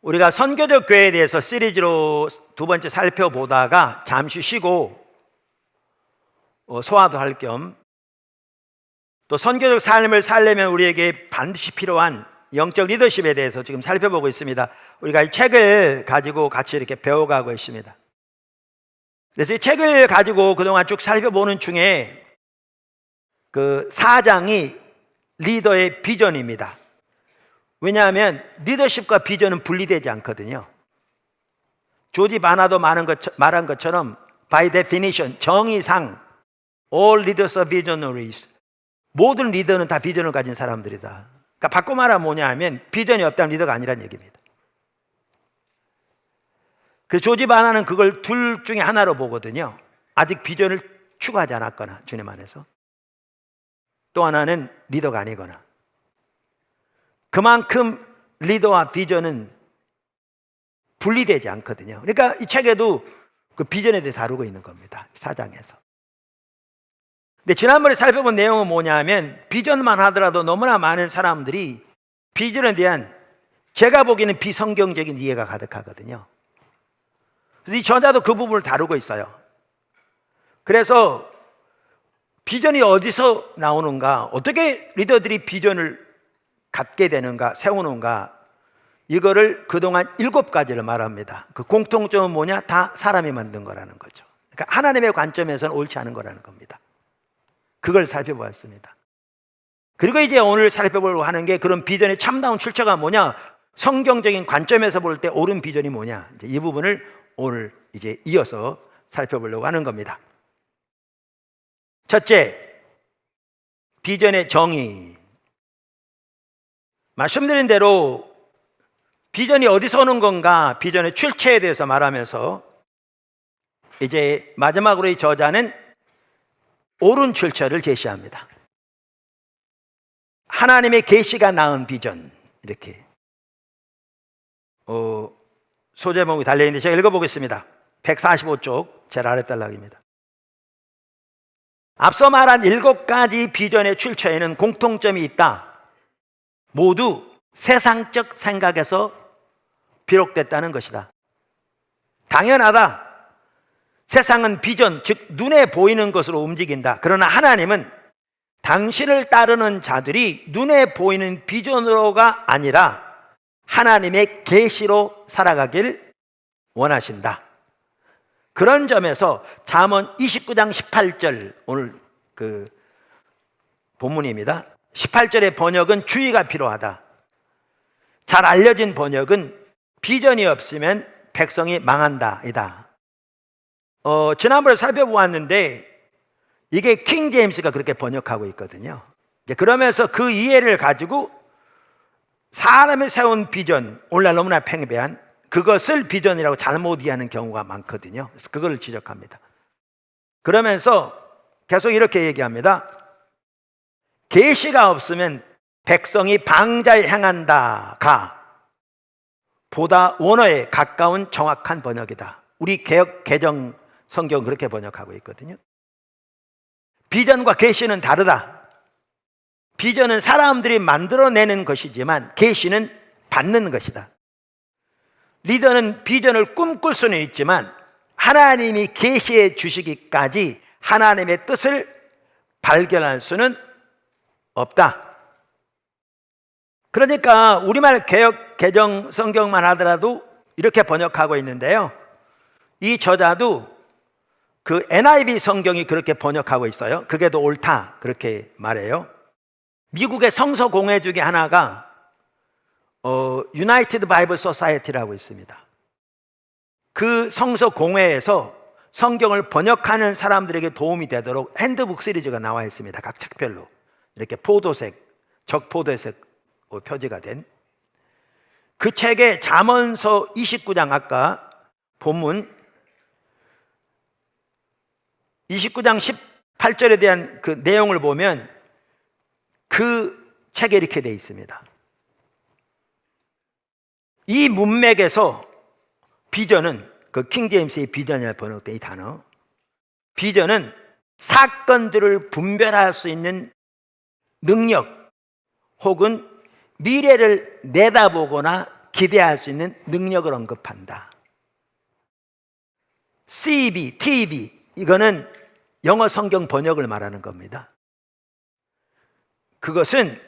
우리가 선교적 교회에 대해서 시리즈로 두 번째 살펴보다가 잠시 쉬고 소화도 할 겸 또 선교적 삶을 살려면 우리에게 반드시 필요한 영적 리더십에 대해서 지금 살펴보고 있습니다. 우리가 이 책을 가지고 같이 이렇게 배워가고 있습니다. 그래서 이 책을 가지고 그동안 쭉 살펴보는 중에 그 4장이 리더의 비전입니다. 왜냐하면 리더십과 비전은 분리되지 않거든요. 조지 바나도 말한 것처럼 by definition, 정의상 all leaders are visionaries. 모든 리더는 다 비전을 가진 사람들이다. 그러니까 바꿔 말하면 뭐냐 하면 비전이 없다면 리더가 아니라는 얘기입니다. 그래서 조지 바나는 그걸 둘 중에 하나로 보거든요. 아직 비전을 추구하지 않았거나 주님 안에서, 또 하나는 리더가 아니거나. 그만큼 리더와 비전은 분리되지 않거든요. 그러니까 이 책에도 그 비전에 대해 다루고 있는 겁니다. 4장에서. 근데 지난번에 살펴본 내용은 뭐냐 하면 비전만 하더라도 너무나 많은 사람들이 비전에 대한 제가 보기에는 비성경적인 이해가 가득하거든요. 그래서 이 저자도 그 부분을 다루고 있어요. 그래서 비전이 어디서 나오는가, 어떻게 리더들이 비전을 갖게 되는가, 세우는가, 이거를 그동안 7가지를 말합니다. 그 공통점은 뭐냐? 다 사람이 만든 거라는 거죠. 그러니까 하나님의 관점에서는 옳지 않은 거라는 겁니다. 그걸 살펴보았습니다. 그리고 이제 오늘 살펴보려고 하는 게 그런 비전의 참다운 출처가 뭐냐? 성경적인 관점에서 볼 때 옳은 비전이 뭐냐? 이제 이 부분을 오늘 이제 이어서 살펴보려고 하는 겁니다. 첫째, 비전의 정의. 말씀드린 대로 비전이 어디서 오는 건가, 비전의 출처에 대해서 말하면서 이제 마지막으로 이 저자는 옳은 출처를 제시합니다. 하나님의 계시가 낳은 비전, 이렇게 소재 제목이 달려있는데 제가 읽어보겠습니다. 145쪽 제일 아랫단락입니다. 앞서 말한 7가지 비전의 출처에는 공통점이 있다. 모두 세상적 생각에서 비롯됐다는 것이다. 당연하다. 세상은 비전, 즉 눈에 보이는 것으로 움직인다. 그러나 하나님은 당신을 따르는 자들이 눈에 보이는 비전으로가 아니라 하나님의 계시로 살아가길 원하신다. 그런 점에서 잠언 29장 18절, 오늘 그 본문입니다. 18절의 번역은 주의가 필요하다. 잘 알려진 번역은 비전이 없으면 백성이 망한다 이다. 지난번에 살펴보았는데 이게 킹 제임스가 그렇게 번역하고 있거든요. 이제 그러면서 그 이해를 가지고 사람이 세운 비전, 오늘날 너무나 팽배한 그것을 비전이라고 잘못 이해하는 경우가 많거든요. 그래서 그걸 지적합니다. 그러면서 계속 이렇게 얘기합니다. 계시가 없으면 백성이 방자에 향한다가 보다 원어에 가까운 정확한 번역이다. 우리 개역 개정 성경 그렇게 번역하고 있거든요. 비전과 계시는 다르다. 비전은 사람들이 만들어내는 것이지만 계시는 받는 것이다. 리더는 비전을 꿈꿀 수는 있지만 하나님이 계시해 주시기까지 하나님의 뜻을 발견할 수는 없다. 그러니까 우리말 개역 개정 성경만 하더라도 이렇게 번역하고 있는데요. 이 저자도 그 NIV 성경이 그렇게 번역하고 있어요. 그게 더 옳다 그렇게 말해요. 미국의 성서 공회 중에 하나가 유나이티드 바이블 소사이어티라고 있습니다. 그 성서 공회에서 성경을 번역하는 사람들에게 도움이 되도록 핸드북 시리즈가 나와 있습니다. 각 책별로 이렇게 포도색, 적포도색 표지가 된 그 책의 잠언서 29장, 아까 본문 29장 18절에 대한 그 내용을 보면 그 책에 이렇게 되어 있습니다. 이 문맥에서 비전은, 그 킹제임스의 비전이라 번역된 이 단어, 비전은 사건들을 분별할 수 있는 능력 혹은 미래를 내다보거나 기대할 수 있는 능력을 언급한다. CB, TB, 이거는 영어 성경 번역을 말하는 겁니다. 그것은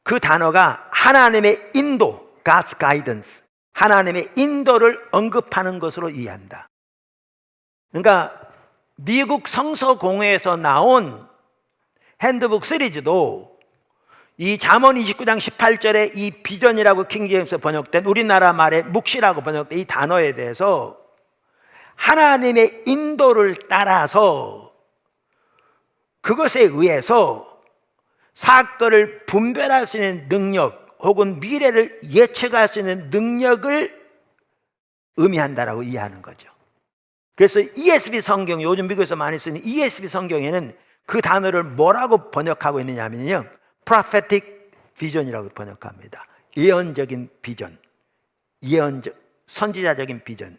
그 단어가 하나님의 인도, God's guidance, 하나님의 인도를 언급하는 것으로 이해한다. 그러니까 미국 성서공회에서 나온 핸드북 시리즈도 이 잠언 29장 18절에 이 비전이라고 킹제임스 번역된 우리나라 말의 묵시라고 번역된 이 단어에 대해서 하나님의 인도를 따라서 그것에 의해서 사건을 분별할 수 있는 능력 혹은 미래를 예측할 수 있는 능력을 의미한다라고 이해하는 거죠. 그래서 ESV 성경, 요즘 미국에서 많이 쓰는 ESV 성경에는 그 단어를 뭐라고 번역하고 있느냐면요, prophetic vision이라고 번역합니다. 예언적인 비전, 선지자적인 비전.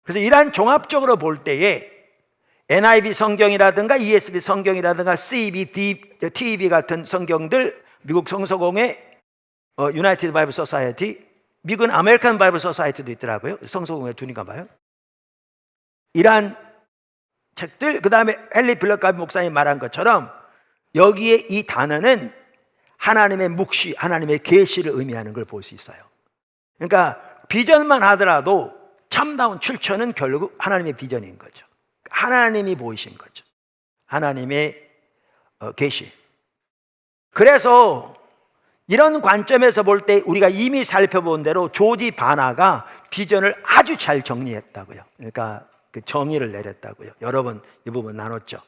그래서 이러한 종합적으로 볼 때에 NIV 성경이라든가 ESV 성경이라든가 CB, TEB 같은 성경들, 미국 성서공회, 유나이티드 바이블 소사이어티, 미국은 아메리칸 바이블 소사이어티도 있더라고요. 성서공회 두니까 봐요. 이러한 책들, 그 다음에 헨리 빌러가비 목사님이 말한 것처럼 여기에 이 단어는 하나님의 묵시, 하나님의 계시를 의미하는 걸 볼 수 있어요. 그러니까 비전만 하더라도 참다운 출처는 결국 하나님의 비전인 거죠. 하나님이 보이신 거죠. 하나님의 계시. 그래서 이런 관점에서 볼 때 우리가 이미 살펴본 대로 조지 바나가 비전을 아주 잘 정리했다고요. 그러니까 그 정의를 내렸다고요. 여러 번 이 부분 나눴죠.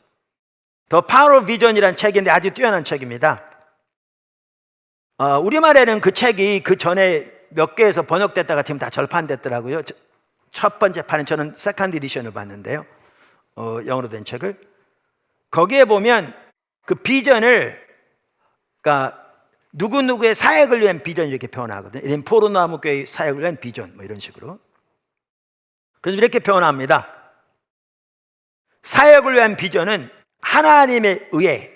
더 파워 오브 비전이라는 책인데 아주 뛰어난 책입니다. 우리말에는 그 책이 그 전에 몇 개에서 번역됐다가 지금 다 절판됐더라고요. 첫 번째 판은 저는 세컨드 에디션을 봤는데요. 영어로 된 책을. 거기에 보면 그 비전을, 그러니까 누구누구의 사역을 위한 비전 이렇게 표현하거든요. 이런 포로나무 교회 사역을 위한 비전, 뭐 이런 식으로. 그래서 이렇게 표현합니다. 사역을 위한 비전은 하나님에 의해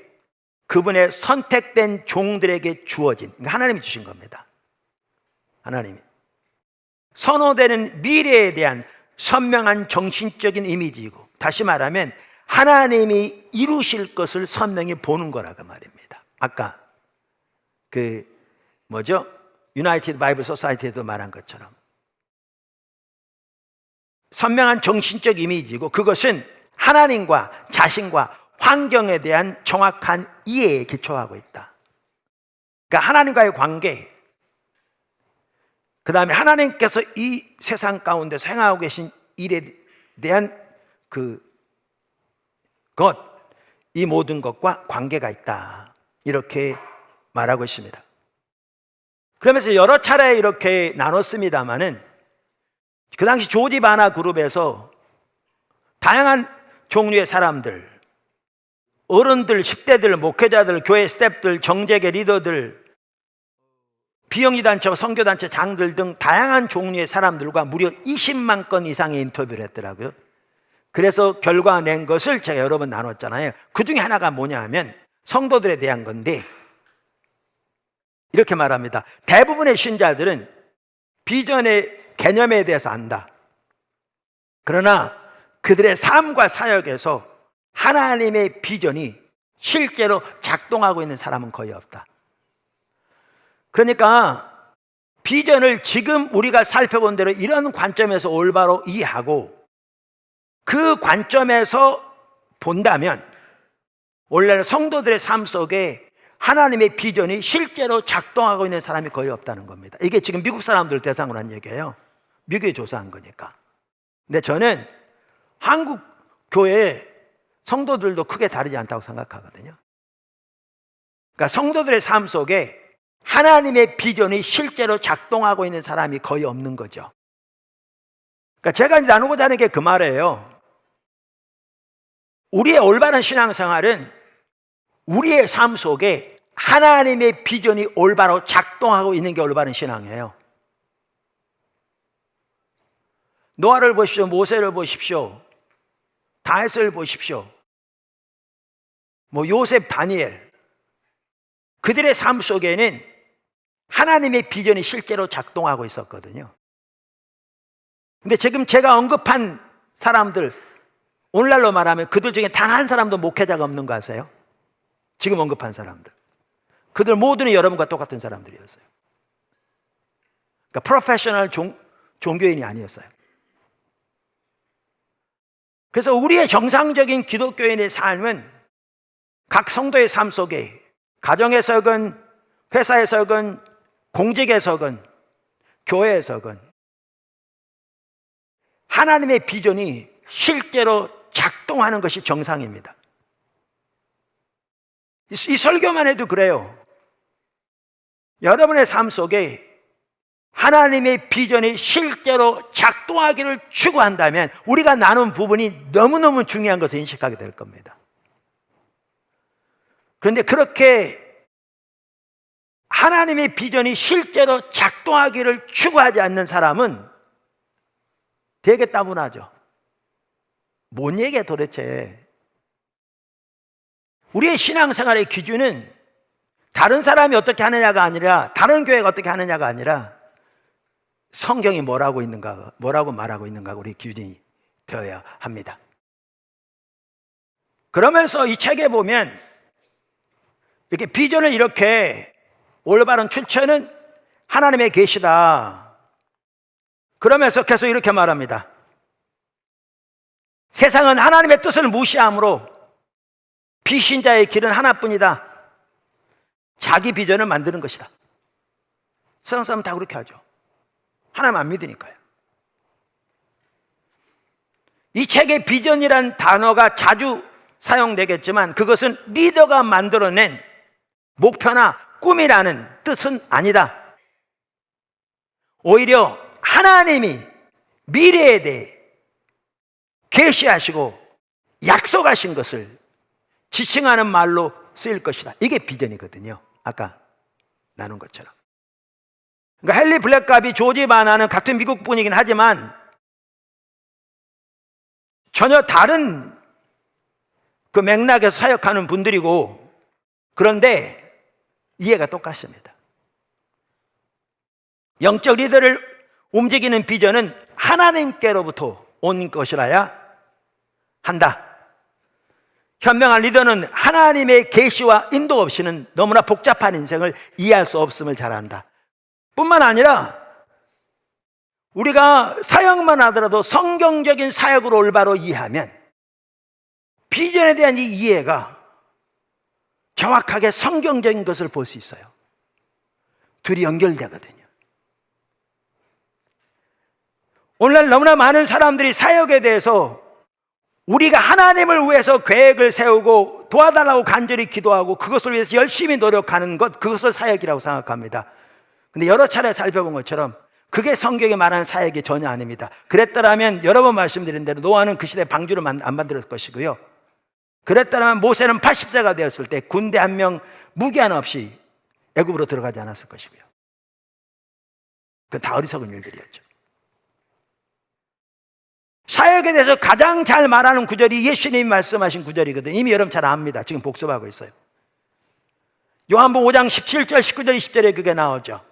그분의 선택된 종들에게 주어진, 그러니까 하나님이 주신 겁니다. 하나님이 선호되는 미래에 대한 선명한 정신적인 이미지이고, 다시 말하면 하나님이 이루실 것을 선명히 보는 거라고 말입니다. 아까 그 뭐죠? 유나이티드 바이블 소사이티에도 말한 것처럼 선명한 정신적 이미지이고, 그것은 하나님과 자신과 환경에 대한 정확한 이해에 기초하고 있다. 그러니까 하나님과의 관계, 그 다음에 하나님께서 이 세상 가운데서 행하고 계신 일에 대한 이 모든 것과 관계가 있다, 이렇게 말하고 있습니다. 그러면서 여러 차례 이렇게 나눴습니다마는 그 당시 조지 바나 그룹에서 다양한 종류의 사람들, 어른들, 10대들, 목회자들, 교회 스태프들, 정재계 리더들, 비영리단체와 선교단체 장들 등 다양한 종류의 사람들과 무려 20만 건 이상의 인터뷰를 했더라고요. 그래서 결과 낸 것을 제가 여러 번 나눴잖아요. 그 중에 하나가 뭐냐 하면 성도들에 대한 건데, 이렇게 말합니다. 대부분의 신자들은 비전의 개념에 대해서 안다. 그러나 그들의 삶과 사역에서 하나님의 비전이 실제로 작동하고 있는 사람은 거의 없다. 그러니까 비전을 지금 우리가 살펴본 대로 이런 관점에서 올바로 이해하고 그 관점에서 본다면 원래는 성도들의 삶 속에 하나님의 비전이 실제로 작동하고 있는 사람이 거의 없다는 겁니다. 이게 지금 미국 사람들 대상으로 한 얘기예요. 미국에 조사한 거니까. 근데 저는 한국 교회 성도들도 크게 다르지 않다고 생각하거든요. 그러니까 성도들의 삶 속에 하나님의 비전이 실제로 작동하고 있는 사람이 거의 없는 거죠. 그러니까 제가 나누고자 하는 게 그 말이에요. 우리의 올바른 신앙생활은 우리의 삶 속에 하나님의 비전이 올바로 작동하고 있는 게 올바른 신앙이에요. 노아를 보십시오. 모세를 보십시오. 다윗을 보십시오. 요셉, 다니엘. 그들의 삶 속에는 하나님의 비전이 실제로 작동하고 있었거든요. 근데 지금 제가 언급한 사람들, 오늘날로 말하면 그들 중에 단 한 사람도 목회자가 없는 거 아세요? 지금 언급한 사람들. 그들 모두는 여러분과 똑같은 사람들이었어요. 그러니까 프로페셔널 종교인이 아니었어요. 그래서 우리의 정상적인 기독교인의 삶은 각 성도의 삶 속에 가정에서건 회사에서건 공직에서건 교회에서건 하나님의 비전이 실제로 작동하는 것이 정상입니다. 이 설교만 해도 그래요. 여러분의 삶 속에 하나님의 비전이 실제로 작동하기를 추구한다면 우리가 나눈 부분이 너무너무 중요한 것을 인식하게 될 겁니다. 그런데 그렇게 하나님의 비전이 실제로 작동하기를 추구하지 않는 사람은 되게 따분하죠. 뭔 얘기야 도대체. 우리의 신앙생활의 기준은 다른 사람이 어떻게 하느냐가 아니라, 다른 교회가 어떻게 하느냐가 아니라 성경이 뭐라고 있는가, 뭐라고 말하고 있는가 우리 기준이 되어야 합니다. 그러면서 이 책에 보면 이렇게 비전을 이렇게 올바른 출처는 하나님의 계시다. 그러면서 계속 이렇게 말합니다. 세상은 하나님의 뜻을 무시하므로 비신자의 길은 하나뿐이다. 자기 비전을 만드는 것이다. 세상 사람은 다 그렇게 하죠. 하나님 안 믿으니까요. 이 책의 비전이란 단어가 자주 사용되겠지만 그것은 리더가 만들어낸 목표나 꿈이라는 뜻은 아니다. 오히려 하나님이 미래에 대해 계시하시고 약속하신 것을 지칭하는 말로 쓰일 것이다. 이게 비전이거든요. 아까 나눈 것처럼. 그러니까 헨리 블랙갑이 조지 바나는 같은 미국 분이긴 하지만 전혀 다른 그 맥락에서 사역하는 분들이고, 그런데 이해가 똑같습니다. 영적 리더를 움직이는 비전은 하나님께로부터 온 것이라야 한다. 현명한 리더는 하나님의 계시와 인도 없이는 너무나 복잡한 인생을 이해할 수 없음을 잘 안다. 뿐만 아니라 우리가 사역만 하더라도 성경적인 사역으로 올바로 이해하면 비전에 대한 이 이해가 정확하게 성경적인 것을 볼 수 있어요. 둘이 연결되거든요. 오늘날 너무나 많은 사람들이 사역에 대해서 우리가 하나님을 위해서 계획을 세우고 도와달라고 간절히 기도하고 그것을 위해서 열심히 노력하는 것, 그것을 사역이라고 생각합니다. 근데 여러 차례 살펴본 것처럼 그게 성경에 말하는 사역이 전혀 아닙니다. 그랬더라면 여러 번 말씀드린 대로 노아는 그 시대에 방주를 안 만들었을 것이고요. 그랬더라면 모세는 80세가 되었을 때 군대 한 명 무기 하나 없이 애굽으로 들어가지 않았을 것이고요. 그건 다 어리석은 일들이었죠. 사역에 대해서 가장 잘 말하는 구절이 예수님이 말씀하신 구절이거든요. 이미 여러분 잘 압니다. 지금 복습하고 있어요. 요한복음 5장 17절, 19절, 20절에 그게 나오죠.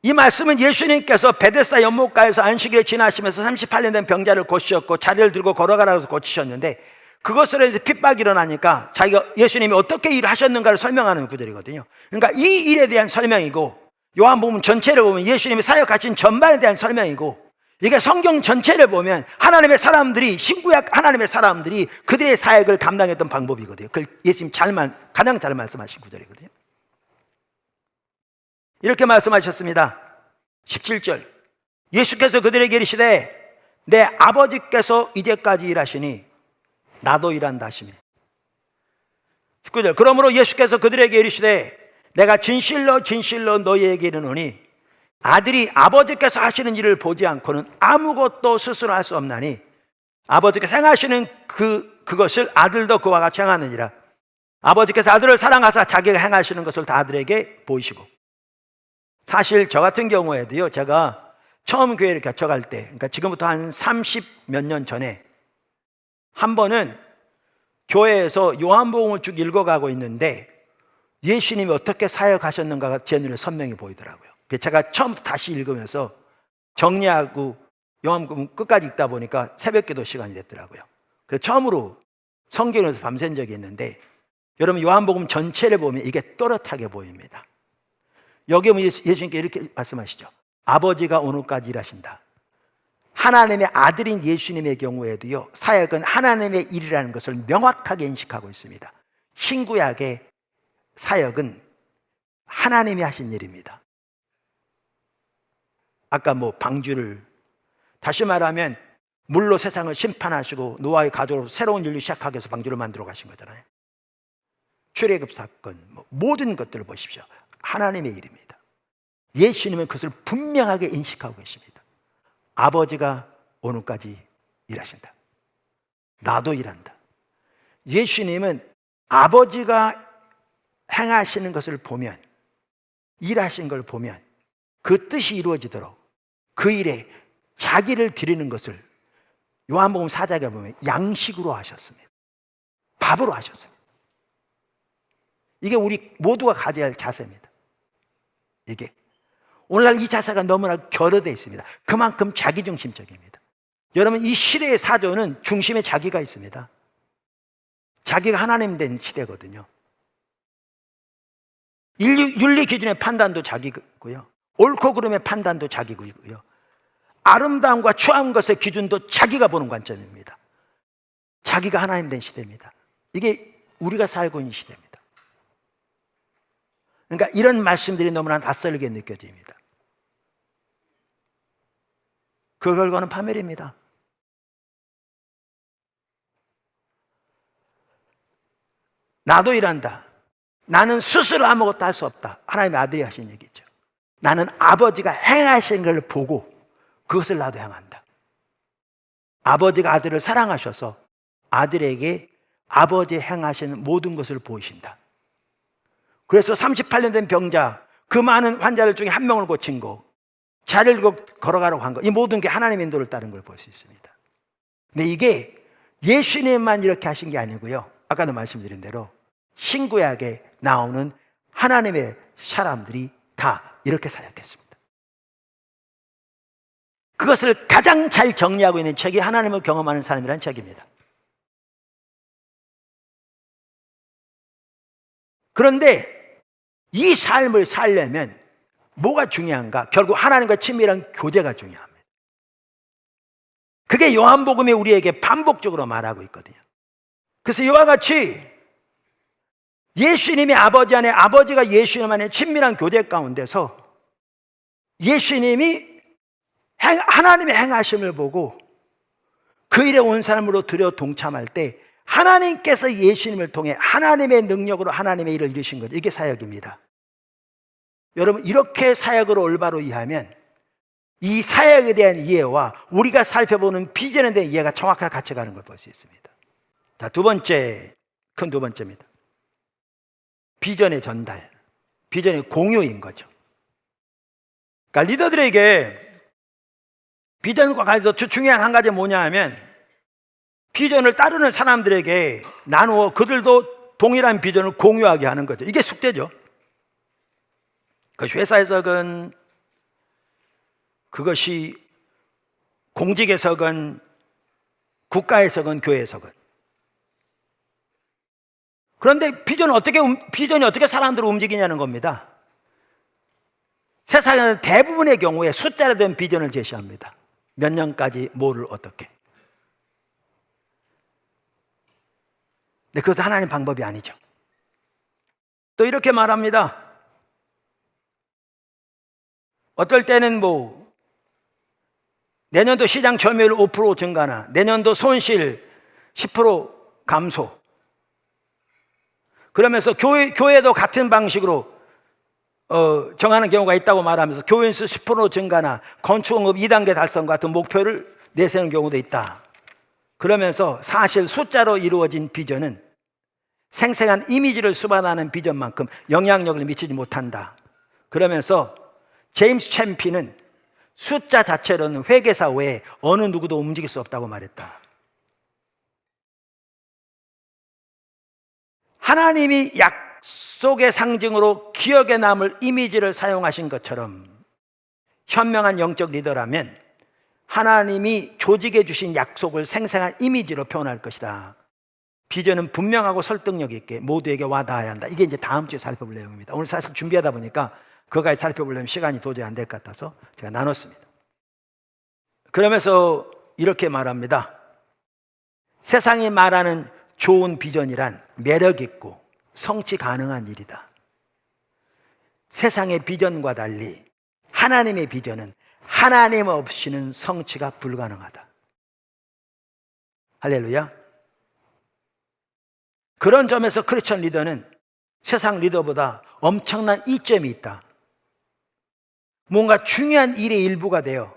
이 말씀은 예수님께서 베데스다 연못가에서 안식일을 지나시면서 38년 된 병자를 고치셨고 자리를 들고 걸어가라고 해서 고치셨는데, 그것으로 해서 핍박이 일어나니까 예수님이 어떻게 일을 하셨는가를 설명하는 구절이거든요. 그러니까 이 일에 대한 설명이고, 요한복음 전체를 보면 예수님이 사역하신 전반에 대한 설명이고, 이게 성경 전체를 보면 하나님의 사람들이, 신구약 하나님의 사람들이 그들의 사역을 감당했던 방법이거든요. 그걸 예수님 가장 잘 말씀하신 구절이거든요. 이렇게 말씀하셨습니다. 17절. 예수께서 그들에게 이르시되 내 아버지께서 이제까지 일하시니 나도 일한다 하시며. 19절. 그러므로 예수께서 그들에게 이르시되 내가 진실로 진실로 너희에게 이르노니 아들이 아버지께서 하시는 일을 보지 않고는 아무것도 스스로 할 수 없나니 아버지께서 행하시는 그것을 아들도 그와 같이 행하느니라. 아버지께서 아들을 사랑하사 자기가 행하시는 것을 다 아들에게 보이시고. 사실 저 같은 경우에도요, 제가 처음 교회를 개척할 때, 그러니까 지금부터 한 30 몇 년 전에 한 번은 교회에서 요한복음을 쭉 읽어가고 있는데 예수님이 어떻게 사역하셨는가가 제 눈에 선명히 보이더라고요. 제가 처음부터 다시 읽으면서 정리하고 요한복음 끝까지 읽다 보니까 새벽기도 시간이 됐더라고요. 그래서 처음으로 성경에서 밤샌 적이 있는데, 여러분 요한복음 전체를 보면 이게 또렷하게 보입니다. 여기 보면 예수님께 이렇게 말씀하시죠. 아버지가 오늘까지 일하신다. 하나님의 아들인 예수님의 경우에도요, 사역은 하나님의 일이라는 것을 명확하게 인식하고 있습니다. 신구약의 사역은 하나님이 하신 일입니다. 아까 방주를, 다시 말하면 물로 세상을 심판하시고 노아의 가족으로 새로운 인류 시작하기 위해서 방주를 만들어 가신 거잖아요. 출애굽 사건, 모든 것들을 보십시오. 하나님의 일입니다. 예수님은 그것을 분명하게 인식하고 계십니다. 아버지가 오늘까지 일하신다. 나도 일한다. 예수님은 아버지가 행하시는 것을 보면, 일하신 걸 보면 그 뜻이 이루어지도록 그 일에 자기를 드리는 것을 요한복음 4장에 보면 양식으로 하셨습니다. 밥으로 하셨습니다. 이게 우리 모두가 가져야 할 자세입니다. 이게 오늘날 이 자세가 너무나 결여되어 있습니다. 그만큼 자기중심적입니다. 여러분, 이 시대의 사조는 중심에 자기가 있습니다. 자기가 하나님 된 시대거든요. 윤리 기준의 판단도 자기고요, 옳고 그름의 판단도 자기고요, 아름다움과 추한 것의 기준도 자기가 보는 관점입니다. 자기가 하나님 된 시대입니다. 이게 우리가 살고 있는 시대입니다. 그러니까 이런 말씀들이 너무나 낯설게 느껴집니다. 그 결과는 파멸입니다. 나도 일한다. 나는 스스로 아무것도 할 수 없다. 하나님의 아들이 하신 얘기죠. 나는 아버지가 행하신 걸 보고 그것을 나도 행한다. 아버지가 아들을 사랑하셔서 아들에게 아버지 행하시는 모든 것을 보이신다. 그래서 38년 된 병자, 그 많은 환자들 중에 한 명을 고친 거, 자리를 들고 걸어가라고 한 거, 이 모든 게 하나님의 인도를 따른 걸 볼 수 있습니다. 근데 이게 예수님만 이렇게 하신 게 아니고요, 아까도 말씀드린 대로 신구약에 나오는 하나님의 사람들이 다 이렇게 사역했습니다. 그것을 가장 잘 정리하고 있는 책이 하나님을 경험하는 사람이라는 책입니다. 그런데 이 삶을 살려면 뭐가 중요한가? 결국 하나님과 친밀한 교제가 중요합니다. 그게 요한복음이 우리에게 반복적으로 말하고 있거든요. 그래서 이와 같이 예수님이 아버지 안에, 아버지가 예수님 안에 친밀한 교제 가운데서 예수님이 하나님의 행하심을 보고 그 일에 온 사람으로 들여 동참할 때 하나님께서 예수님을 통해 하나님의 능력으로 하나님의 일을 이루신 거죠. 이게 사역입니다. 여러분, 이렇게 사역을 올바로 이해하면 이 사역에 대한 이해와 우리가 살펴보는 비전에 대한 이해가 정확하게 같이 가는 걸 볼 수 있습니다. 자, 두 번째입니다. 비전의 전달, 비전의 공유인 거죠. 그러니까 리더들에게 비전과 관련해서 중요한 한 가지 뭐냐 하면, 비전을 따르는 사람들에게 나누어 그들도 동일한 비전을 공유하게 하는 거죠. 이게 숙제죠. 그것이 회사에서건, 그것이 공직에서건, 국가에서건, 교회에서건. 그런데 비전이 어떻게 사람들을 움직이냐는 겁니다. 세상에는 대부분의 경우에 숫자로 된 비전을 제시합니다. 몇 년까지 뭐를 어떻게. 근데 그것은 하나님 방법이 아니죠. 또 이렇게 말합니다. 어떨 때는 내년도 시장 점유율 5% 증가나 내년도 손실 10% 감소. 그러면서 교회도 같은 방식으로 정하는 경우가 있다고 말하면서 교인 수 10% 증가나 건축업 2단계 달성 같은 목표를 내세우는 경우도 있다. 그러면서 사실 숫자로 이루어진 비전은 생생한 이미지를 수반하는 비전만큼 영향력을 미치지 못한다. 그러면서 제임스 챔피는 숫자 자체로는 회계사 외에 어느 누구도 움직일 수 없다고 말했다. 하나님이 약속의 상징으로 기억에 남을 이미지를 사용하신 것처럼 현명한 영적 리더라면 하나님이 조직해 주신 약속을 생생한 이미지로 표현할 것이다. 비전은 분명하고 설득력 있게 모두에게 와닿아야 한다. 이게 이제 다음 주에 살펴볼 내용입니다. 오늘 사실 준비하다 보니까 그거까지 살펴보려면 시간이 도저히 안 될 것 같아서 제가 나눴습니다. 그러면서 이렇게 말합니다. 세상이 말하는 좋은 비전이란 매력 있고 성취 가능한 일이다. 세상의 비전과 달리 하나님의 비전은 하나님 없이는 성취가 불가능하다. 할렐루야. 그런 점에서 크리스천 리더는 세상 리더보다 엄청난 이점이 있다. 뭔가 중요한 일의 일부가 되어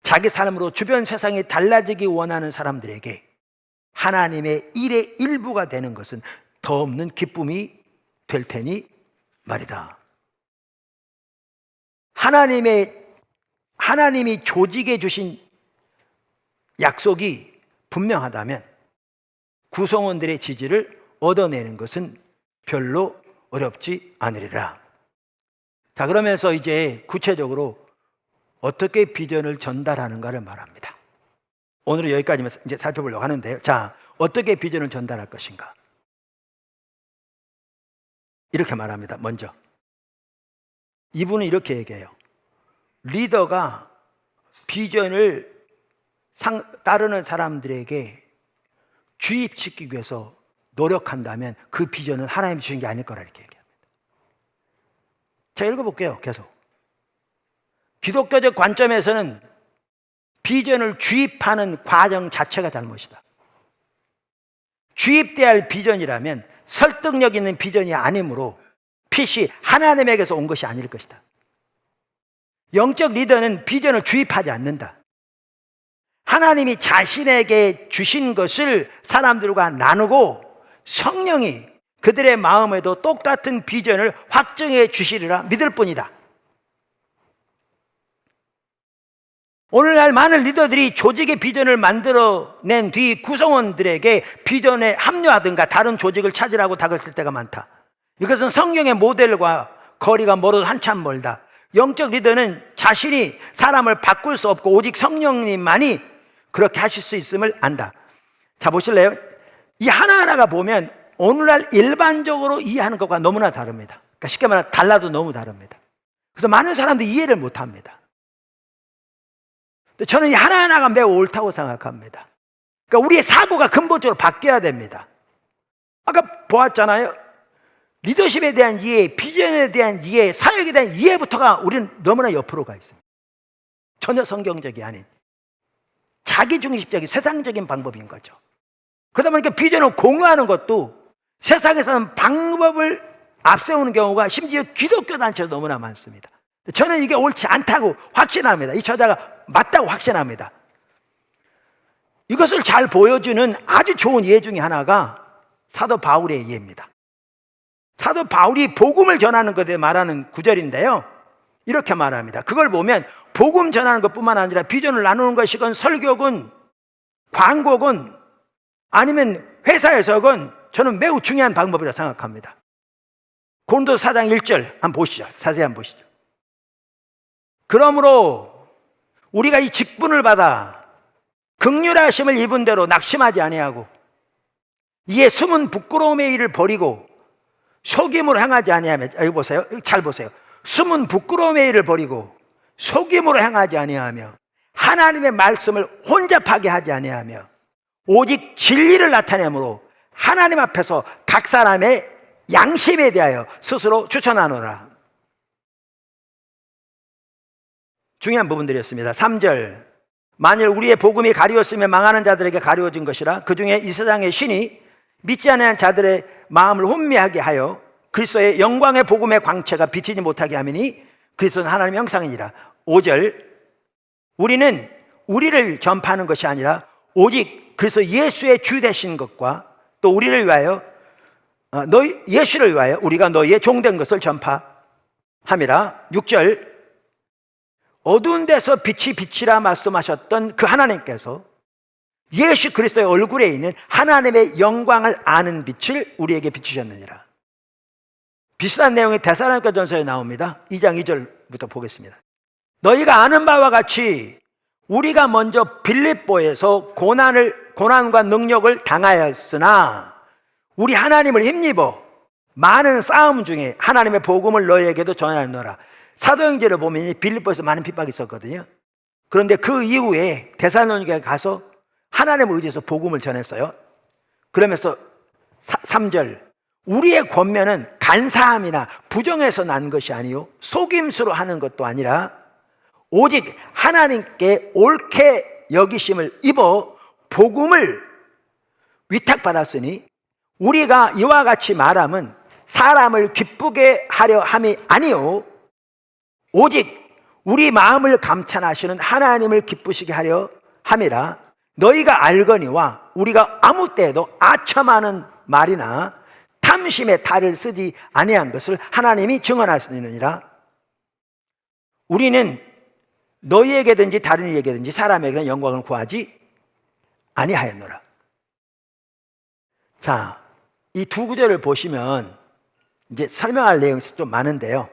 자기 삶으로 주변 세상이 달라지기 원하는 사람들에게 하나님의 일의 일부가 되는 것은 더 없는 기쁨이 될 테니 말이다. 하나님이 조직해 주신 약속이 분명하다면 구성원들의 지지를 얻어내는 것은 별로 어렵지 않으리라. 자, 그러면서 이제 구체적으로 어떻게 비전을 전달하는가를 말합니다. 오늘은 여기까지만 이제 살펴보려고 하는데요. 자, 어떻게 비전을 전달할 것인가? 이렇게 말합니다. 먼저 이분은 이렇게 얘기해요. 리더가 비전을 따르는 사람들에게 주입시키기 위해서 노력한다면 그 비전은 하나님이 주신 게 아닐 거라 이렇게 얘기합니다. 제가 읽어볼게요. 계속. 기독교적 관점에서는 비전을 주입하는 과정 자체가 잘못이다. 주입돼야 할 비전이라면 설득력 있는 비전이 아니므로 필시 하나님에게서 온 것이 아닐 것이다. 영적 리더는 비전을 주입하지 않는다. 하나님이 자신에게 주신 것을 사람들과 나누고 성령이 그들의 마음에도 똑같은 비전을 확정해 주시리라 믿을 뿐이다. 오늘날 많은 리더들이 조직의 비전을 만들어낸 뒤 구성원들에게 비전에 합류하든가 다른 조직을 찾으라고 다그칠 때가 많다. 이것은 성령의 모델과 거리가 멀어도 한참 멀다. 영적 리더는 자신이 사람을 바꿀 수 없고 오직 성령님만이 그렇게 하실 수 있음을 안다. 자, 보실래요? 이 하나하나가 보면 오늘날 일반적으로 이해하는 것과 너무나 다릅니다. 그러니까 쉽게 말하면 달라도 너무 다릅니다. 그래서 많은 사람들이 이해를 못합니다. 저는 이 하나하나가 매우 옳다고 생각합니다. 그러니까 우리의 사고가 근본적으로 바뀌어야 됩니다. 아까 보았잖아요. 리더십에 대한 이해, 비전에 대한 이해, 사역에 대한 이해부터가 우리는 너무나 옆으로 가 있습니다. 전혀 성경적이 아닌 자기중심적인 세상적인 방법인 거죠. 그러다 보니까 비전을 공유하는 것도 세상에서는 방법을 앞세우는 경우가 심지어 기독교 단체도 너무나 많습니다. 저는 이게 옳지 않다고 확신합니다. 이 저자가 맞다고 확신합니다. 이것을 잘 보여주는 아주 좋은 예 중에 하나가 사도 바울의 예입니다. 사도 바울이 복음을 전하는 것에 말하는 구절인데요. 이렇게 말합니다. 그걸 보면 복음 전하는 것뿐만 아니라 비전을 나누는 것이건 설교건 광고건 아니면 회사에서건 저는 매우 중요한 방법이라고 생각합니다. 고린도서 4장 1절 한번 보시죠. 자세히 한번 보시죠. 그러므로 우리가 이 직분을 받아 긍휼하심을 입은 대로 낙심하지 아니하고 이에 숨은 부끄러움의 일을 버리고 속임으로 행하지 아니하며, 여기 보세요. 잘 보세요. 숨은 부끄러움의 일을 버리고 속임으로 행하지 아니하며 하나님의 말씀을 혼잡하게 하지 아니하며 오직 진리를 나타내므로 하나님 앞에서 각 사람의 양심에 대하여 스스로 추천하노라. 중요한 부분들이었습니다. 3절. 만일 우리의 복음이 가리웠으면 망하는 자들에게 가리워진 것이라. 그 중에 이 세상의 신이 믿지 않는 자들의 마음을 혼미하게 하여 그리스도의 영광의 복음의 광채가 비치지 못하게 하미니 그리스도는 하나님의 형상이니라. 5절. 우리는 우리를 전파하는 것이 아니라 오직 그리스도 예수의 주 되신 것과 또 우리를 위하여 예수를 위하여 우리가 너희의 종된 것을 전파함이라. 6절. 어두운 데서 빛이 비치라 말씀하셨던 그 하나님께서 예수 그리스도의 얼굴에 있는 하나님의 영광을 아는 빛을 우리에게 비추셨느니라. 비슷한 내용이 데살로니가 전서에 나옵니다. 2장 2절부터 보겠습니다. 너희가 아는 바와 같이 우리가 먼저 빌립보에서 고난과 능력을 당하였으나 우리 하나님을 힘입어 많은 싸움 중에 하나님의 복음을 너희에게도 전하노라. 사도행전을 보면 빌립보에서 많은 핍박이 있었거든요. 그런데 그 이후에 데살로니가에 가서 하나님을 의지해서 복음을 전했어요. 그러면서 3절 우리의 권면은 간사함이나 부정에서 난 것이 아니요 속임수로 하는 것도 아니라 오직 하나님께 옳게 여기심을 입어 복음을 위탁받았으니 우리가 이와 같이 말함은 사람을 기쁘게 하려 함이 아니요 오직 우리 마음을 감찰하시는 하나님을 기쁘시게 하려 함이라. 너희가 알거니와 우리가 아무 때에도 아첨하는 말이나 탐심의 탈을 쓰지 아니한 것을 하나님이 증언하시느니라. 우리는 너희에게든지 다른 이에게든지 사람에게는 영광을 구하지 아니하였노라. 자, 이 두 구절을 보시면 이제 설명할 내용이 좀 많은데요.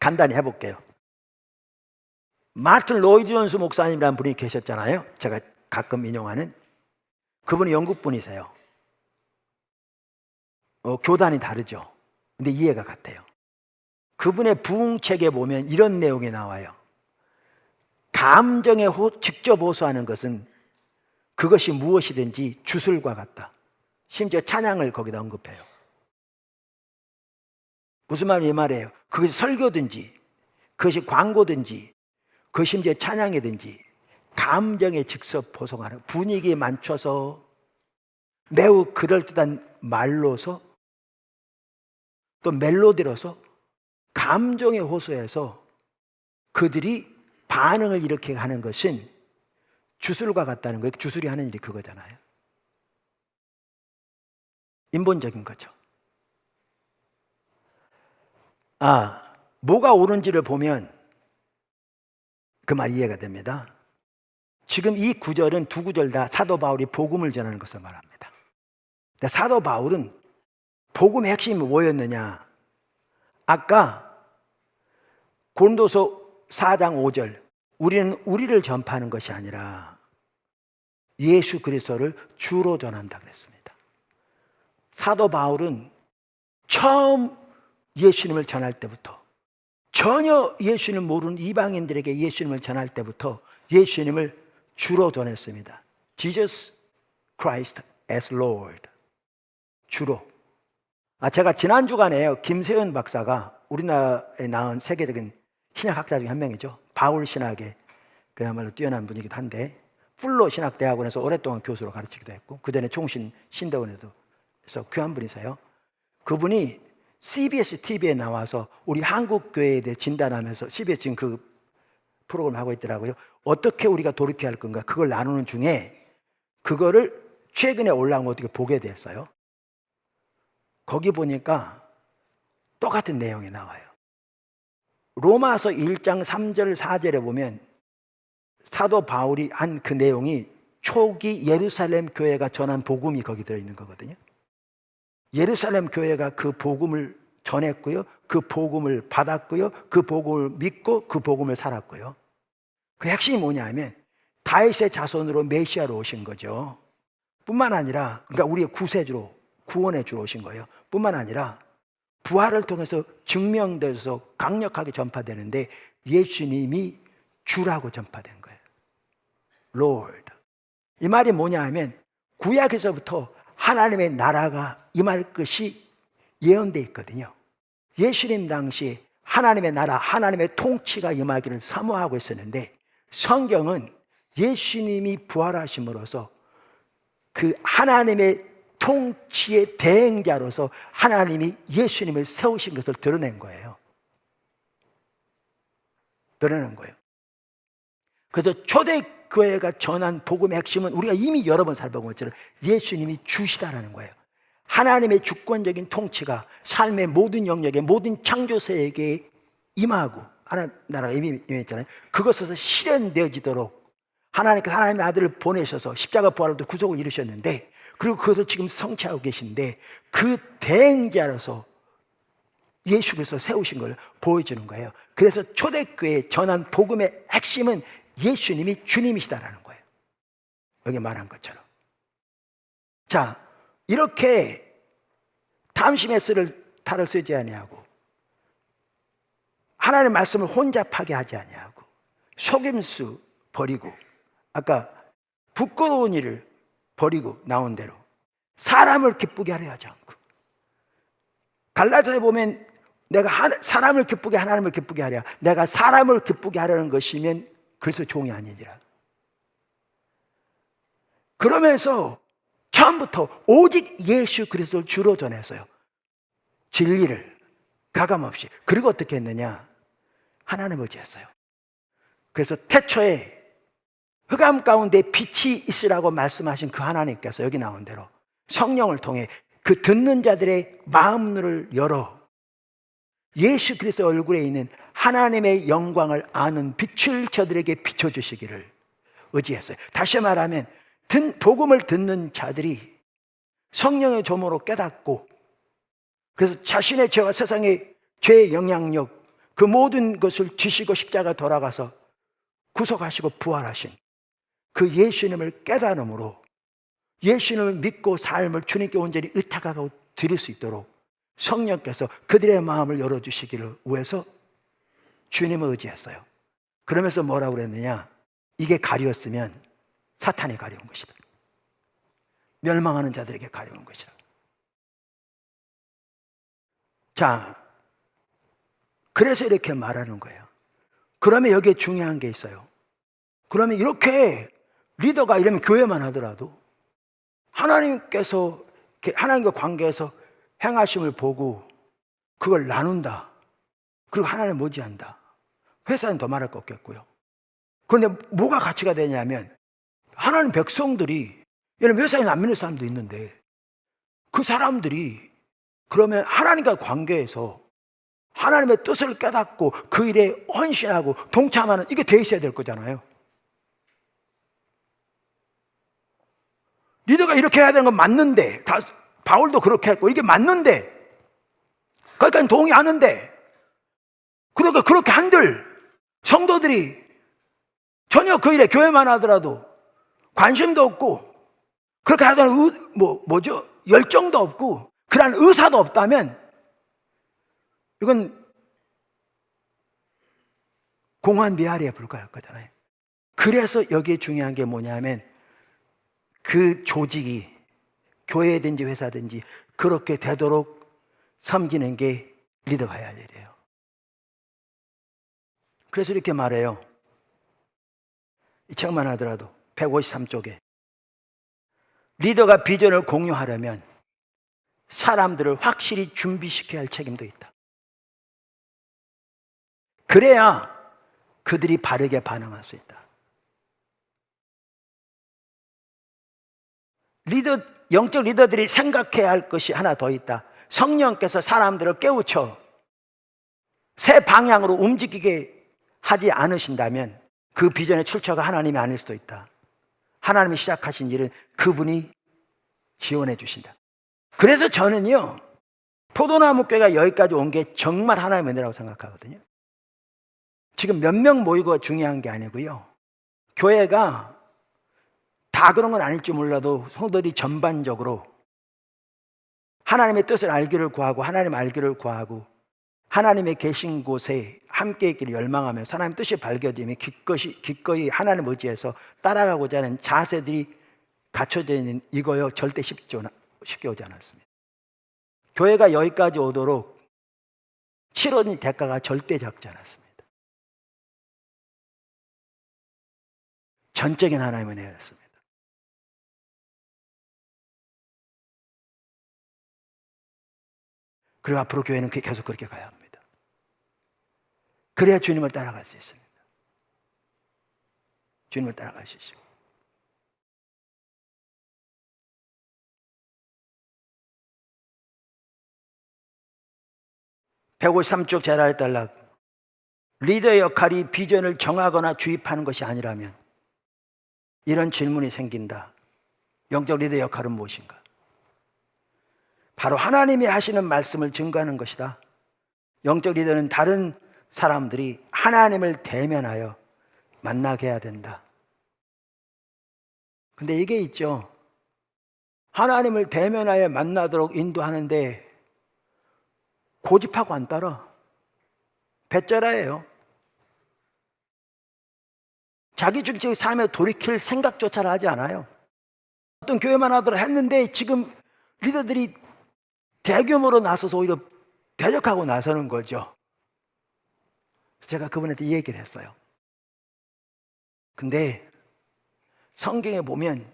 간단히 해볼게요. 마틴 로이드 존스 목사님이라는 분이 계셨잖아요. 제가 가끔 인용하는 그분이 영국 분이세요. 교단이 다르죠. 근데 이해가 같아요. 그분의 부흥책에 보면 이런 내용이 나와요. 감정에 직접 호소하는 것은 그것이 무엇이든지 주술과 같다. 심지어 찬양을 거기다 언급해요. 무슨 말이 이 말이에요? 그것이 설교든지 그것이 광고든지 그것이 심지어 찬양이든지 감정에 직접 호소하는, 분위기에 맞춰서 매우 그럴듯한 말로서 또 멜로디로서 감정에 호소해서 그들이 반응을 이렇게 하는 것은 주술과 같다는 거예요. 주술이 하는 일이 그거잖아요. 인본적인 거죠. 뭐가 옳은지를 보면 그 말 이해가 됩니다. 지금 이 구절은 두 구절 다 사도 바울이 복음을 전하는 것을 말합니다. 근데 사도 바울은 복음의 핵심이 뭐였느냐? 아까 고린도서 4장 5절 우리는 우리를 전파하는 것이 아니라 예수 그리스도를 주로 전한다 그랬습니다. 사도 바울은 처음 예수님을 전할 때부터 전혀 예수님을 모르는 이방인들에게 예수님을 전할 때부터 예수님을 주로 전했습니다. Jesus Christ as Lord. 주로. 제가 지난 주간에요. 김세현 박사가 우리나라에 나온 세계적인 신학학자 중에 한 명이죠. 바울 신학에 그야말로 뛰어난 분이기도 한데 풀로 신학대학원에서 오랫동안 교수로 가르치기도 했고 그 전에 총신 신대원에서 귀한 분이세요. 그분이 CBS TV에 나와서 우리 한국 교회에 대해 진단하면서 CBS 지금 그 프로그램 하고 있더라고요. 어떻게 우리가 돌이켜야 할 건가 그걸 나누는 중에 그거를 최근에 올라온 거 어떻게 보게 됐어요. 거기 보니까 똑같은 내용이 나와요. 로마서 1장 3절 4절에 보면 사도 바울이 한 그 내용이 초기 예루살렘 교회가 전한 복음이 거기 들어있는 거거든요. 예루살렘 교회가 그 복음을 전했고요. 그 복음을 받았고요. 그 복음을 믿고 그 복음을 살았고요. 그 핵심이 뭐냐 하면 다윗의 자손으로 메시아로 오신 거죠. 뿐만 아니라 그러니까 우리의 구세주로 구원의 주로 오신 거예요. 뿐만 아니라 부활을 통해서 증명돼서 강력하게 전파되는데 예수님이 주라고 전파된 거예요. Lord. 이 말이 뭐냐 하면 구약에서부터 하나님의 나라가 임할 것이 예언되어 있거든요. 예수님 당시 하나님의 나라, 하나님의 통치가 임하기를 사모하고 있었는데 성경은 예수님이 부활하심으로써 그 하나님의 통치의 대행자로서 하나님이 예수님을 세우신 것을 드러낸 거예요. 드러낸 거예요. 그래서 초대교회가 전한 복음의 핵심은 우리가 이미 여러 번 살펴본 것처럼 예수님이 주시다라는 거예요. 하나님의 주권적인 통치가 삶의 모든 영역에 모든 창조세에게 임하고 하나님 나라가 임했잖아요. 그것에서 실현되어지도록 하나님께서 하나님의 아들을 보내셔서 십자가 부활로 구속을 이루셨는데 그리고 그것을 지금 성취하고 계신데 그 대행자로서 예수 그리스도 세우신 걸 보여주는 거예요. 그래서 초대교회 전한 복음의 핵심은 예수님이 주님이시다라는 거예요. 여기 말한 것처럼. 자, 이렇게 탐심의 탈을 쓰지 아니하고 하나님의 말씀을 혼잡하게 하지 아니하고 속임수 버리고 아까 부끄러운 일을 버리고 나온 대로 사람을 기쁘게 하려 하지 않고 갈라디아에 보면 내가 사람을 기쁘게 하나님을 기쁘게 하랴 내가 사람을 기쁘게 하려는 것이면 그래서 종이 아니니라. 그러면서 처음부터 오직 예수 그리스도를 주로 전해서요. 진리를 가감없이. 그리고 어떻게 했느냐? 하나님을 의지했어요. 그래서 태초에 흑암 가운데 빛이 있으라고 말씀하신 그 하나님께서 여기 나온 대로 성령을 통해 그 듣는 자들의 마음을 열어 예수 그리스도 얼굴에 있는 하나님의 영광을 아는 빛을 저들에게 비춰주시기를 의지했어요. 다시 말하면 복음을 듣는 자들이 성령의 조모로 깨닫고 그래서 자신의 죄와 세상의 죄의 영향력 그 모든 것을 지시고 십자가 돌아가서 구속하시고 부활하신 그 예수님을 깨달음으로 예수님을 믿고 삶을 주님께 온전히 의탁하고 드릴 수 있도록 성령께서 그들의 마음을 열어주시기를 위해서 주님을 의지했어요. 그러면서 뭐라고 그랬느냐? 이게 가리웠으면 사탄이 가려운 것이다. 멸망하는 자들에게 가려운 것이다. 자, 그래서 이렇게 말하는 거예요. 그러면 여기에 중요한 게 있어요. 그러면 이렇게 리더가 이러면 교회만 하더라도 하나님께서 하나님과 관계에서 행하심을 보고 그걸 나눈다. 그리고 하나님 머지한다. 회사는 더 말할 거 없겠고요. 그런데 뭐가 가치가 되냐면 하나님 백성들이 여러분 회사에 안 믿는 사람도 있는데 그 사람들이 그러면 하나님과 관계에서 하나님의 뜻을 깨닫고 그 일에 헌신하고 동참하는 이게 돼 있어야 될 거잖아요. 리더가 이렇게 해야 되는 건 맞는데 바울도 그렇게 했고 이게 맞는데 거기까지 동의하는데 그러니까 그렇게 한들 성도들이 전혀 그 일에 교회만 하더라도 관심도 없고 그렇게 하자는 열정도 없고 그러한 의사도 없다면 이건 공허한 미아리에 불과할 거잖아요. 그래서 여기에 중요한 게 뭐냐면 그 조직이 교회든지 회사든지 그렇게 되도록 섬기는 게 리더가 해야 할 일이에요. 그래서 이렇게 말해요. 이 책만 하더라도 153쪽에 리더가 비전을 공유하려면 사람들을 확실히 준비시켜야 할 책임도 있다. 그래야 그들이 바르게 반응할 수 있다. 영적 리더들이 생각해야 할 것이 하나 더 있다. 성령께서 사람들을 깨우쳐 새 방향으로 움직이게 하지 않으신다면 그 비전의 출처가 하나님이 아닐 수도 있다. 하나님이 시작하신 일은 그분이 지원해 주신다. 그래서 저는요 포도나무 교회가 여기까지 온 게 정말 하나님의 은혜라고 생각하거든요. 지금 몇 명 모이고 중요한 게 아니고요, 교회가 다 그런 건 아닐지 몰라도 성도들이 전반적으로 하나님의 뜻을 알기를 구하고 하나님 알기를 구하고 하나님의 계신 곳에 함께 있기를 열망하며 하나님의 뜻이 밝혀지면 기꺼이 하나님 의지해서 따라가고자 하는 자세들이 갖춰져 있는 이거요 절대 쉽게 오지 않았습니다. 교회가 여기까지 오도록 치러진 대가가 절대 작지 않았습니다. 전적인 하나님의 은혜였습니다. 그리고 앞으로 교회는 계속 그렇게 가야 합니다. 그래야 주님을 따라갈 수 있습니다. 주님을 따라갈 수 있습니다. (153쪽) 제라의 단락. 리더의 역할이 비전을 정하거나 주입하는 것이 아니라면 이런 질문이 생긴다. 영적 리더의 역할은 무엇인가? 바로 하나님이 하시는 말씀을 증거하는 것이다. 영적 리더는 다른 사람들이 하나님을 대면하여 만나게 해야 된다. 근데 이게 있죠. 하나님을 대면하여 만나도록 인도하는데 고집하고 안 따라. 배째라예요. 자기 중심의 삶에 돌이킬 생각조차 하지 않아요. 어떤 교회만 하더라 했는데 지금 리더들이 대규모로 나서서 오히려 대적하고 나서는 거죠. 제가 그분한테 이 얘기를 했어요. 근데 성경에 보면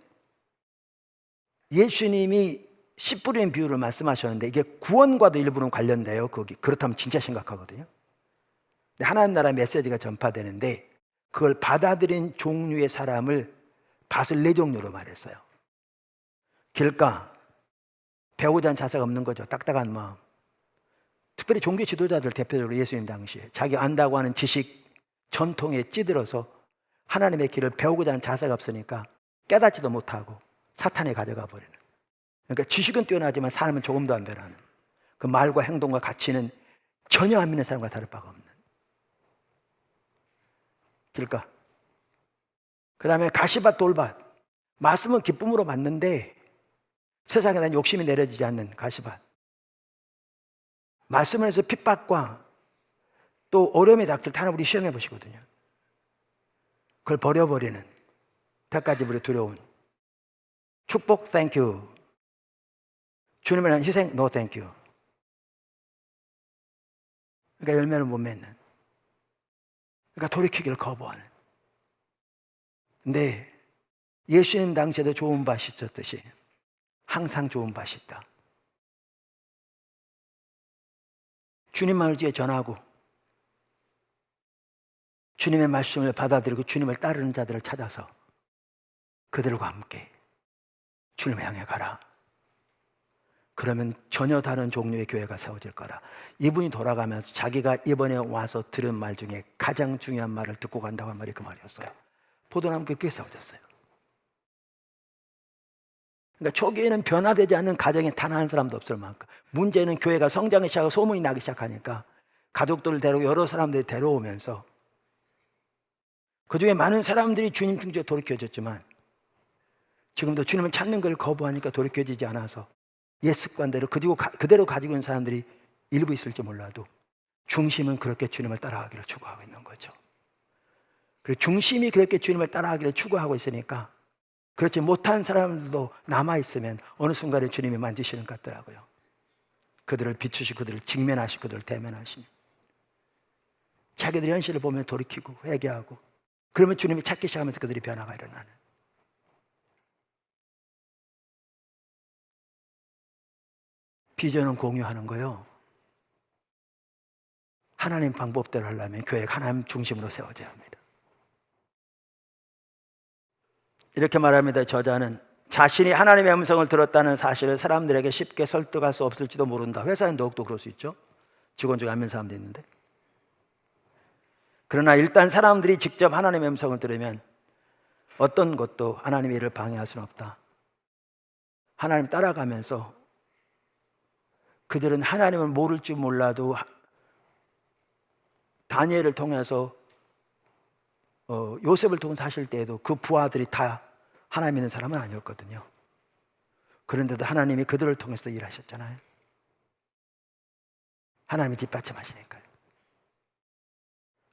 예수님이 씨 뿌리는 비유를 말씀하셨는데 이게 구원과도 일부는 관련돼요. 그렇다면 진짜 심각하거든요. 근데 하나님 나라의 메시지가 전파되는데 그걸 받아들인 종류의 사람을 밭을 네 종류로 말했어요. 길가, 배우자는 자세가 없는 거죠. 딱딱한 마음. 특별히 종교 지도자들 대표적으로 예수님 당시에 자기 안다고 하는 지식, 전통에 찌들어서 하나님의 길을 배우고자 하는 자세가 없으니까 깨닫지도 못하고 사탄에 가져가 버리는. 그러니까 지식은 뛰어나지만 삶은 조금도 안 변하는. 그 말과 행동과 가치는 전혀 안 믿는 사람과 다를 바가 없는. 길가. 그 다음에 가시밭, 돌밭. 말씀은 기쁨으로 받는데 세상에 난 욕심이 내려지지 않는 가시밭. 말씀을 해서 핍박과 또 어려움이 닥칠 때 하나 우리 시험해 보시거든요. 그걸 버려버리는 때까지 우리 두려운 축복, 땡큐. 주님을 위한 희생, 노 땡큐. 그러니까 열매를 못 맺는. 그러니까 돌이키기를 거부하는. 근데 예수님 당시에도 좋은 밭이 있었듯이 항상 좋은 밭이 있다. 주님만 의지에 전하고 주님의 말씀을 받아들이고 주님을 따르는 자들을 찾아서 그들과 함께 주님을 향해 가라. 그러면 전혀 다른 종류의 교회가 세워질 거다. 이분이 돌아가면서 자기가 이번에 와서 들은 말 중에 가장 중요한 말을 듣고 간다고 한 말이 그 말이었어요. 포도나무 그렇게 세워졌어요. 그러니까 초기에는 변화되지 않는 가정에 단 한 사람도 없을 만큼. 문제는 교회가 성장이 시작하고 소문이 나기 시작하니까 가족들을 데리고 여러 사람들이 데려오면서 그중에 많은 사람들이 주님 중지에 돌이켜졌지만 지금도 주님을 찾는 걸 거부하니까 돌이켜지지 않아서 옛 습관대로 그대로 가지고 있는 사람들이 일부 있을지 몰라도 중심은 그렇게 주님을 따라가기를 추구하고 있는 거죠. 그리고 중심이 그렇게 주님을 따라가기를 추구하고 있으니까 그렇지 못한 사람들도 남아있으면 어느 순간에 주님이 만지시는 것 같더라고요. 그들을 비추시고 그들을 직면하시고 그들을 대면하시니 자기들의 현실을 보면 돌이키고 회개하고 그러면 주님이 찾기 시작하면서 그들이 변화가 일어나는. 비전은 공유하는 거요. 하나님 방법대로 하려면 교회가 하나님 중심으로 세워져야 합니다. 이렇게 말합니다. 저자는 자신이 하나님의 음성을 들었다는 사실을 사람들에게 쉽게 설득할 수 없을지도 모른다. 회사엔 더욱더 그럴 수 있죠. 직원 중에 안 믿는 사람도 있는데. 그러나 일단 사람들이 직접 하나님의 음성을 들으면 어떤 것도 하나님의 일을 방해할 수는 없다. 하나님 따라가면서 그들은 하나님을 모를 줄 몰라도 다니엘을 통해서 요셉을 통해서 하실 때에도 그 부하들이 다 하나님 믿는 사람은 아니었거든요. 그런데도 하나님이 그들을 통해서 일하셨잖아요. 하나님이 뒷받침하시니까요.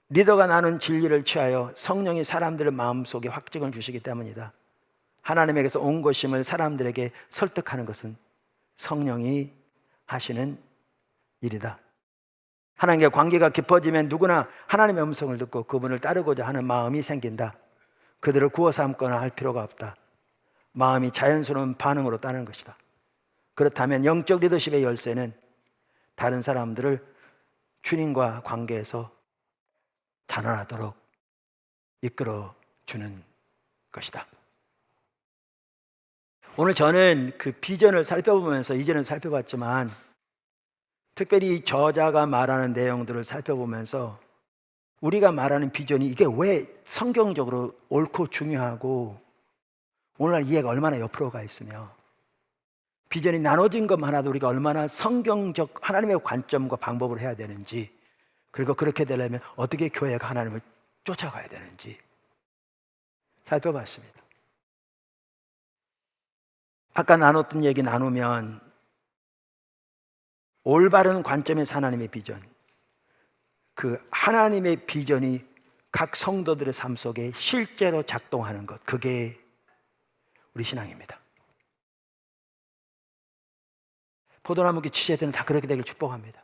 리더가 나눈 진리를 취하여 성령이 사람들의 마음속에 확증을 주시기 때문이다. 하나님에게서 온 것임을 사람들에게 설득하는 것은 성령이 하시는 일이다. 하나님과 관계가 깊어지면 누구나 하나님의 음성을 듣고 그분을 따르고자 하는 마음이 생긴다. 그들을 구워 삼거나 할 필요가 없다. 마음이 자연스러운 반응으로 따르는 것이다. 그렇다면 영적 리더십의 열쇠는 다른 사람들을 주님과 관계에서 자라나도록 이끌어 주는 것이다. 오늘 저는 그 비전을 살펴보면서 이전을 살펴봤지만 특별히 저자가 말하는 내용들을 살펴보면서 우리가 말하는 비전이 이게 왜 성경적으로 옳고 중요하고 오늘날 이해가 얼마나 옆으로 가 있으며 비전이 나눠진 것만 하나도 우리가 얼마나 성경적 하나님의 관점과 방법을 해야 되는지, 그리고 그렇게 되려면 어떻게 교회가 하나님을 쫓아가야 되는지 살펴봤습니다. 아까 나눴던 얘기 나누면 올바른 관점에서 하나님의 비전, 그 하나님의 비전이 각 성도들의 삶 속에 실제로 작동하는 것, 그게 우리 신앙입니다. 포도나무기 치셔야 되는 다 그렇게 되길 축복합니다.